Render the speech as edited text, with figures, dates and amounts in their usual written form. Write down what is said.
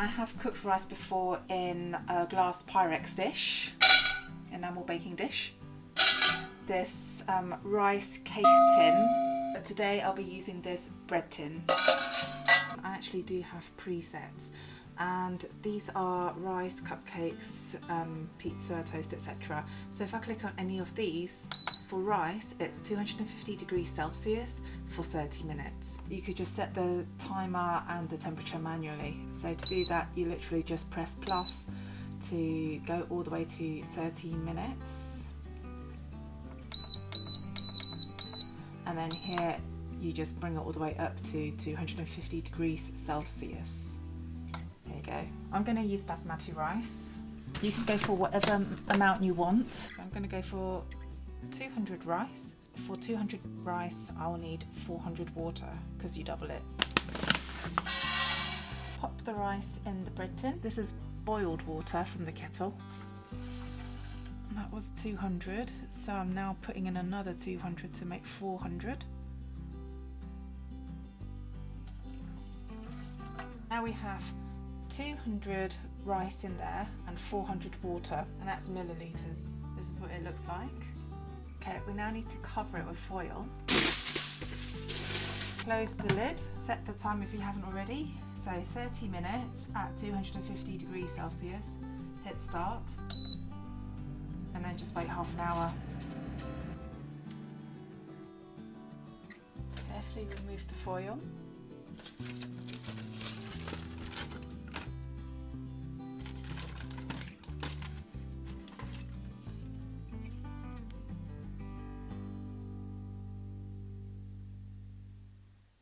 I have cooked rice before in a glass Pyrex dish, enamel baking dish. This rice cake tin, but today I'll be using this bread tin. I actually do have presets, and these are rice, cupcakes, pizza, toast, etc. So if I click on any of these, for rice it's 250 degrees Celsius for 30 minutes. You could just set the timer and the temperature manually. So to do that, you literally just press plus to go all the way to 30 minutes. And then here you just bring it all the way up to 250 degrees Celsius. There you go. I'm going to use basmati rice. You can go for whatever amount you want. So I'm going to go for 200 rice. For 200 rice I'll need 400 water because you double it. Pop the rice in the bread tin. This is boiled water from the kettle. That was 200, so I'm now putting in another 200 to make 400. Now we have 200 rice in there and 400 water, and that's milliliters. This is what it looks like. Okay, we now need to cover it with foil. Close the lid, set the time if you haven't already, so 30 minutes at 250 degrees Celsius. Hit start. And then just wait half an hour. Carefully remove the foil.